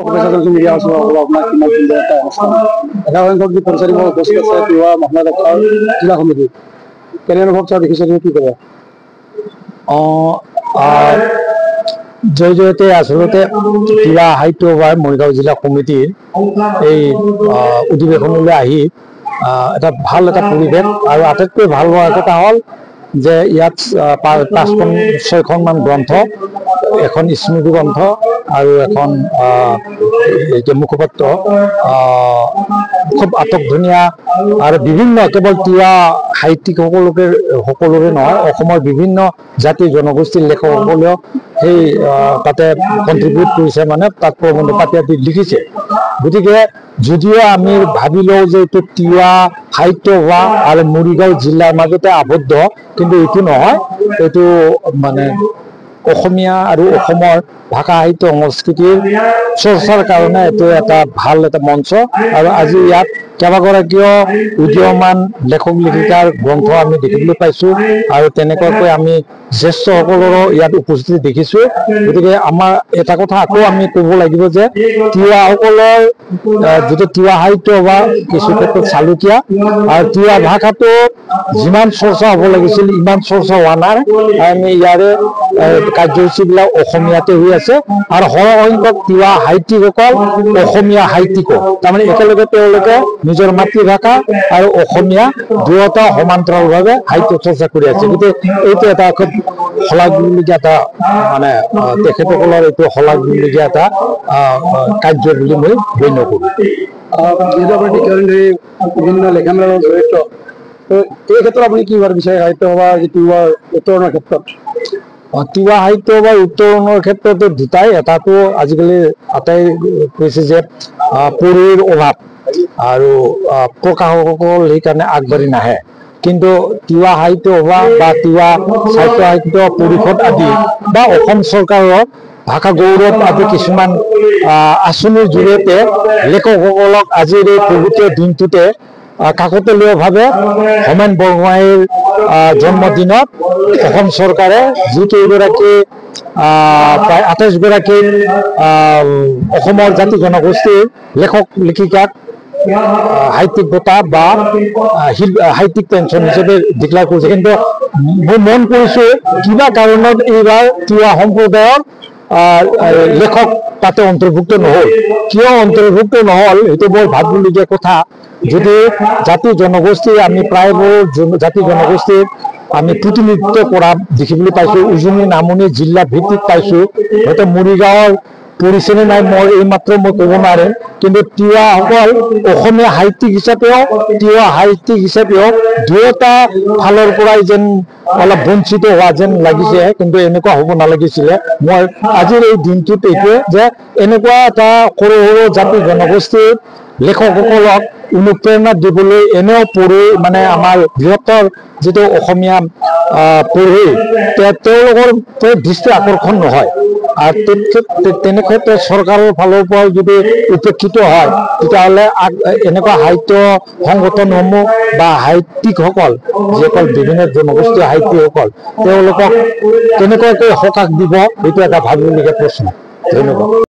professional media also अपना कितना दिन रहता है ऐसा होने को भी परिसर में उपस्थित है युवा महिला रखा जिला समिति কেনে অনুভৱ চা দেখিছে কি কৰে জয়তে আসলতে তিৱা সাহিত্য সভাৰ মৰিগাঁও জিলা সমিতিৰ এই অধিৱেশনলৈ আহি এটা ভাল এটা পৰিৱেশ আৰু আটাইতকৈ ভাল হোৱা কথা হ'ল যে ইয়াত 5-6খন মান গ্ৰন্থ এখন স্মৃতি গ্ৰন্থ আৰু এখন মুখপত্ৰ খুব আটকধুনীয়া আৰু বিভিন্ন কেৱল তিৱা সাহিত্যিক সকলোৰে নহয় অসমৰ বিভিন্ন জাতি জনগোষ্ঠীৰ লেখকসকলেও সেই তাতে কন্ট্ৰিবিউট কৰিছে মানে তাত প্ৰবন্ধ পাতি লিখিছে গতিকে যদিও আমি ভাবি লওঁ যে এইটো তিৱা সাহিত্য সভা আৰু মৰিগাঁও জিলাৰ মাজতে আবদ্ধ কিন্তু এইটো নহয় এইটো মানে অসমীয়া আৰু অসমৰ ভাষা সাহিত্য সংস্কৃতিৰ চৰ্চাৰ কাৰণে এইটো এটা ভাল এটা মঞ্চ আৰু আজি ইয়াত কেইবাগৰাকীও উদীয়মান লেখক লেখিকাৰ গ্ৰন্থ আমি দেখিবলৈ পাইছো আৰু তেনেকুৱাকৈ আমি জ্যেষ্ঠসকলৰো ইয়াত উপস্থিতি দেখিছো গতিকে আমাৰ এটা কথা আকৌ আমি ক'ব লাগিব যে তিৱাসকলৰ যিটো তিৱা সাহিত্য সভা কিছু ক্ষেত্ৰত চালুকীয়া আৰু তিৱা ভাষাটো যিমান চৰ্চা হ'ব লাগিছিল ইমান চৰ্চা হোৱা নাই আমি ইয়াৰে কাৰ্যসূচীবিলাক অসমীয়াতে হৈ আছে আৰু সৰহসংখ্যক তিৱা সাহিত্যিকসকল অসমীয়া সাহিত্যিক তাৰমানে একেলগে তেওঁলোকে নিজৰ মাতৃভাষা আৰু অসমীয়া দুয়োটা সমান্তৰালভাৱে সাহিত্য চৰ্চা কৰি আছে গতিকে এইটো এটা খুব শলাগিবলগীয়া এটা মানে তেখেতসকলৰ এইটো শলাগিবলগীয়া এটা কাৰ্য বুলি মই গণ্য কৰোঁ যিহেতু আপুনি বিভিন্ন লেখামেলৰ জড়িত এই ক্ষেত্ৰত আপুনি কি হোৱাৰ বিচাৰে সাহিত্য সভা যিটো উত্তৰণৰ ক্ষেত্ৰত তিৱা সাহিত্য বা উত্তৰণৰ ক্ষেত্ৰতো দুটাই এটাটো আজিকালি আটাই কৈছে যে পঢ়ুৱৈৰ অভাৱ আৰু প্ৰকাশকসকল সেইকাৰণে আগবাঢ়ি নাহে কিন্তু তিৱা সাহিত্য সভা বা তিৱা সাহিত্য পৰিষদ আদি বা অসম চৰকাৰৰ ভাষা গৌৰৱ আদি কিছুমান আঁচনিৰ জৰিয়তে লেখকসকলক আজিৰ এই পবিত্ৰ দিনটোতে কাকতলীয়ভাৱে হোমেন বৰগোহাঞিৰ জন্মদিনত অসম চৰকাৰে যিকেইগৰাকী প্ৰায় 28 গৰাকী অসমৰ জাতি জনগোষ্ঠীৰ লেখক লেখিকাক সাহিত্যিক বঁটা বা সাহিত্যিক পেঞ্চন হিচাপে ডিক্লেয়াৰ কৰিছে কিন্তু মই মন কৰিছো কিবা কাৰণত এইবাৰ তিৱা সম্প্ৰদায়ৰ লেখক তাতে অন্তৰ্ভুক্ত নহল কিয় অন্তৰ্ভুক্ত নহল এইটো বৰ ভাবিবলগীয়া কথা যদি জাতি জনগোষ্ঠী আমি প্ৰায়বোৰ জাতি জনগোষ্ঠীৰ আমি প্ৰতিনিধিত্ব কৰা দেখিবলৈ পাইছো উজনি নামনি জিলা ভিত্তিত পাইছো হয়তো মৰিগাঁৱৰ পৰিচয় নাই মই এইমাত্ৰ মই ক'ব নোৱাৰিম কিন্তু তিৱাসকল অসমীয়া সাহিত্যিক হিচাপেও তিৱা সাহিত্যিক হিচাপেও দুয়োটা ফালৰ পৰাই যেন অলপ বঞ্চিত হোৱা যেন লাগিছে কিন্তু এনেকুৱা হ'ব নালাগিছিলে মই আজিৰ এই দিনটোত এইটোৱে যে এনেকুৱা এটা সৰু সৰু জাতি জনগোষ্ঠীৰ লেখকসকলক অনুপ্ৰেৰণা দিবলৈ এনেও পঢ়ুৱৈ মানে আমাৰ বৃহত্তৰ যিটো অসমীয়া পঢ়ুৱৈ তেওঁলোকৰ দৃষ্টি আকৰ্ষণ নহয় আৰু তেনে ক্ষেত্ৰত চৰকাৰৰ ফালৰ পৰাও যদি উপেক্ষিত হয় তেতিয়াহ'লে এনেকুৱা সাহিত্য সংগঠনসমূহ বা সাহিত্যিকসকল যিসকল বিভিন্ন জনগোষ্ঠীয় সাহিত্যিকসকল তেওঁলোকক কেনেকুৱাকৈ সকাহ দিব এইটো এটা ভাবিবলগীয়া প্ৰশ্ন ধন্যবাদ